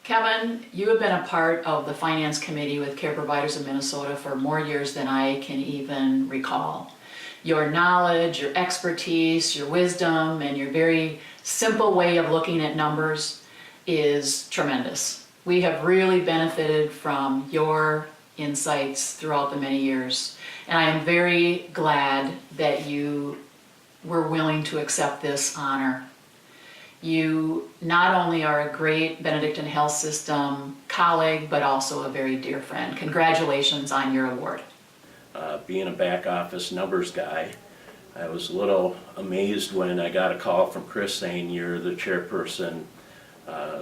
Kevin, you have been a part of the Finance Committee with Care Providers of Minnesota for more years than I can even recall. Your knowledge, your expertise, your wisdom, and your very simple way of looking at numbers is tremendous. We have really benefited from your insights throughout the many years, and I am very glad that you were willing to accept this honor. You not only are a great Benedictine Health System colleague, but also a very dear friend. Congratulations on your award. Being a back office numbers guy, I was a little amazed when I got a call from Chris saying you're the chairperson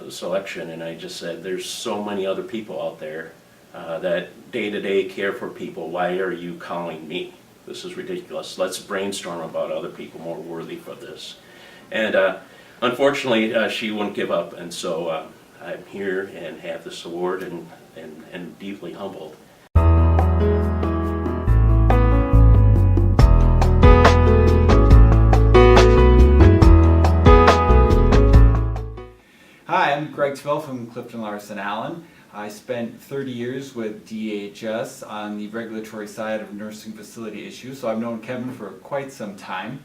selection, and I just said there's so many other people out there that day-to-day care for people. Why are you calling me? This is ridiculous. Let's brainstorm about other people more worthy for this. And unfortunately, she wouldn't give up, and so I'm here and have this award and deeply humbled. Hi, I'm Greg Tvell from Clifton Larson Allen. I spent 30 years with DHS on the regulatory side of nursing facility issues, so I've known Kevin for quite some time.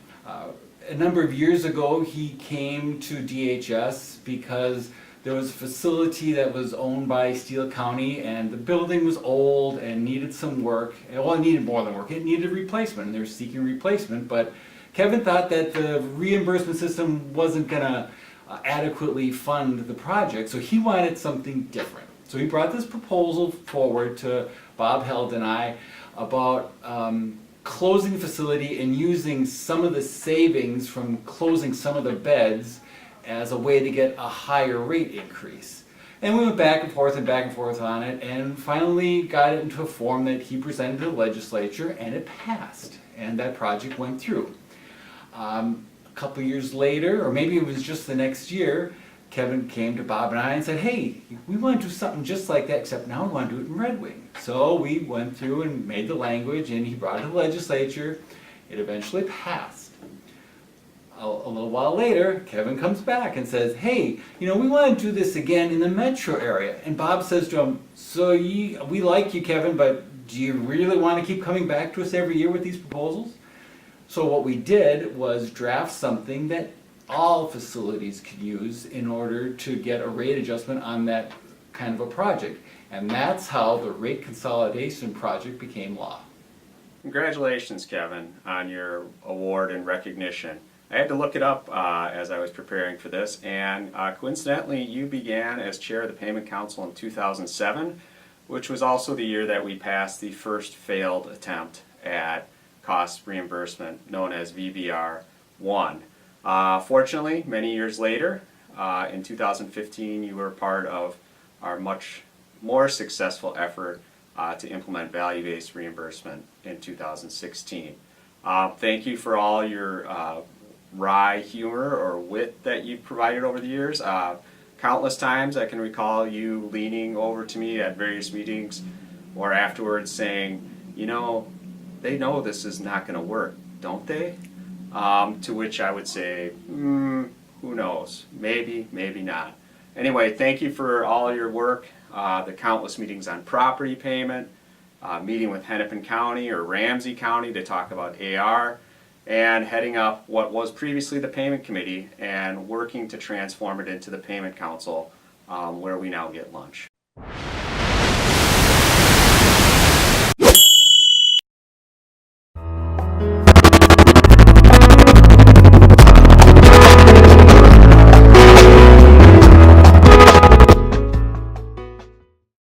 A number of years ago, he came to DHS because there was a facility that was owned by Steele County, and the building was old and needed some work. Well, it needed more than work. It needed replacement, and they were seeking replacement. But Kevin thought that the reimbursement system wasn't going to adequately fund the project, so he wanted something different. So he brought this proposal forward to Bob Held and I about closing the facility and using some of the savings from closing some of the beds as a way to get a higher rate increase. And we went back and forth on it, and finally got it into a form that he presented to the legislature, and it passed, and that project went through. A couple years later, or maybe it was just the next year, Kevin came to Bob and I and said, hey, we want to do something just like that, except now we want to do it in Red Wing. So we went through and made the language, and he brought it to the legislature. It eventually passed. A little while later, Kevin comes back and says, hey, we want to do this again in the metro area. And Bob says to him, so we like you, Kevin, but do you really want to keep coming back to us every year with these proposals? So what we did was draft something that all facilities could use in order to get a rate adjustment on that kind of a project. And that's how the rate consolidation project became law. Congratulations, Kevin, on your award and recognition. I had to look it up as I was preparing for this, and coincidentally you began as chair of the Payment Council in 2007, which was also the year that we passed the first failed attempt at cost reimbursement known as VBR 1. Fortunately, many years later, in 2015, you were part of our much more successful effort to implement value-based reimbursement in 2016. Thank you for all your wry humor or wit that you've provided over the years. Countless times I can recall you leaning over to me at various meetings or afterwards saying, they know this is not going to work, don't they? To which I would say, who knows, maybe, maybe not. Anyway, thank you for all your work, the countless meetings on property payment, meeting with Hennepin County or Ramsey County to talk about AR, and heading up what was previously the Payment Committee and working to transform it into the Payment Council, where we now get lunch.